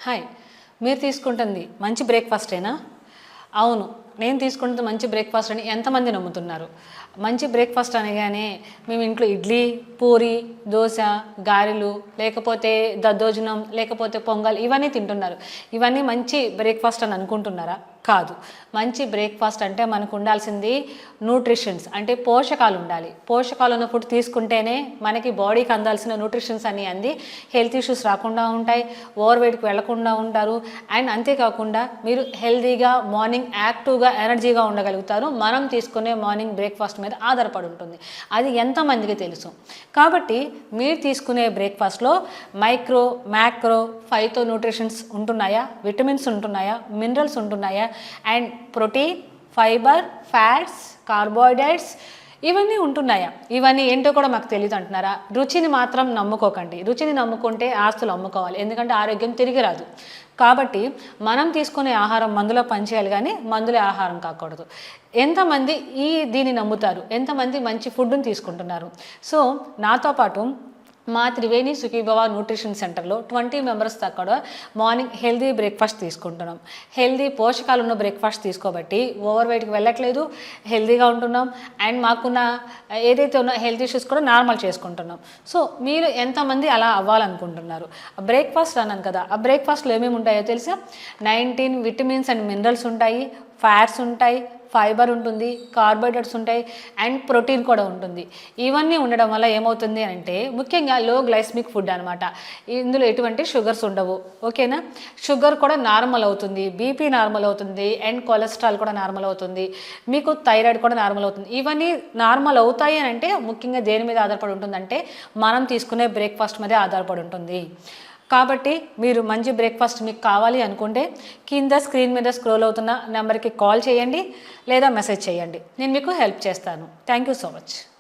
Hi, మీరు తీసుకుంటుంది మంచి బ్రేక్ఫాస్టేనా? అవును, నేను తీసుకుంటుంది మంచి బ్రేక్ఫాస్ట్ అని ఎంతమంది నమ్ముతున్నారు? మంచి బ్రేక్ఫాస్ట్ అనగానే మేము ఇంట్లో ఇడ్లీ, పూరి, దోశ, గారెలు, లేకపోతే దద్దోజనం, లేకపోతే పొంగల్ ఇవన్నీ తింటున్నారు. ఇవన్నీ మంచి బ్రేక్ఫాస్ట్ అని అనుకుంటున్నారా? కాదు. మంచి బ్రేక్ఫాస్ట్ అంటే మనకు ఉండాల్సింది న్యూట్రిషన్స్, అంటే పోషకాలు ఉండాలి. పోషకాలు ఉన్న ఫుడ్ తీసుకుంటేనే మనకి బాడీకి అందాల్సిన న్యూట్రిషన్స్ అన్నీ అంది హెల్త్ ఇష్యూస్ రాకుండా ఉంటాయి, ఓవర్ వెయిట్కి వెళ్లకుండా ఉంటారు. అండ్ అంతేకాకుండా మీరు హెల్తీగా మార్నింగ్ యాక్టివ్గా ఎనర్జీగా ఉండగలుగుతారు. మనం తీసుకునే మార్నింగ్ బ్రేక్ఫాస్ట్ మీద ఆధారపడి ఉంటుంది. అది ఎంతమందికి తెలుసు? కాబట్టి మీరు తీసుకునే బ్రేక్ఫాస్ట్లో మ్యాక్రో, ఫైటో న్యూట్రిషన్స్ ఉంటున్నాయా, విటమిన్స్ ఉంటున్నాయా, మినరల్స్ ఉంటున్నాయా, and protein, fiber, fats, carbohydrates ఇవన్నీ ఉంటున్నాయా? ఇవన్నీ ఏంటో కూడా మాకు తెలియదు అంటున్నారా? రుచిని మాత్రం నమ్ముకోకండి. రుచిని నమ్ముకుంటే ఆస్తులు అమ్ముకోవాలి, ఎందుకంటే ఆరోగ్యం తిరిగి రాదు. కాబట్టి మనం తీసుకునే ఆహారం మందులో పనిచేయాలి, కానీ మందులే ఆహారం కాకూడదు. ఎంతమంది దీన్ని నమ్ముతారు? ఎంతమంది మంచి ఫుడ్ని తీసుకుంటున్నారు? సో నాతో పాటు మా త్రివేణి సుఖీభవ న్యూట్రిషన్ సెంటర్లో 20 మెంబర్స్ దాకా కూడా మార్నింగ్ హెల్దీ బ్రేక్ఫాస్ట్ తీసుకుంటున్నాం. హెల్దీ పోషకాలు ఉన్న బ్రేక్ఫాస్ట్ తీసుకోబట్టి ఓవర్ వెయిట్కి వెళ్ళట్లేదు, హెల్దీగా ఉంటున్నాం. అండ్ మాకున్న ఏదైతే ఉన్న హెల్త్ ఇష్యూస్ కూడా నార్మల్ చేసుకుంటున్నాం. సో మీరు ఎంతమంది అలా అవ్వాలనుకుంటున్నారు? బ్రేక్ఫాస్ట్ అన్నాను కదా, ఆ బ్రేక్ఫాస్ట్లో ఏమేమి ఉంటాయో తెలుసా? 19 విటమిన్స్ అండ్ మినరల్స్ ఉంటాయి, ఫ్యాట్స్ ఉంటాయి, ఫైబర్ ఉంటుంది, కార్బోహైడ్రేట్స్ ఉంటాయి, అండ్ ప్రోటీన్ కూడా ఉంటుంది. ఇవన్నీ ఉండడం వల్ల ఏమవుతుంది అంటే ముఖ్యంగా లో గ్లైసమిక్ ఫుడ్ అనమాట. ఇందులో ఎటువంటి షుగర్స్ ఉండవు. ఓకేనా? షుగర్ కూడా నార్మల్ అవుతుంది, బీపీ నార్మల్ అవుతుంది, అండ్ కొలెస్ట్రాల్ కూడా నార్మల్ అవుతుంది, మీకు థైరాయిడ్ కూడా నార్మల్ అవుతుంది. ఇవన్నీ నార్మల్ అవుతాయి అని అంటే ముఖ్యంగా దేని మీద ఆధారపడి ఉంటుందంటే మనం తీసుకునే బ్రేక్ఫాస్ట్ మీద ఆధారపడి ఉంటుంది. కాబట్టి మీరు మంచి బ్రేక్ఫాస్ట్ మీకు కావాలి అనుకుంటే కింద స్క్రీన్ మీద స్క్రోల్ అవుతున్న నెంబర్కి కాల్ చేయండి లేదా మెసేజ్ చేయండి. నేను మీకు హెల్ప్ చేస్తాను. Thank you so much.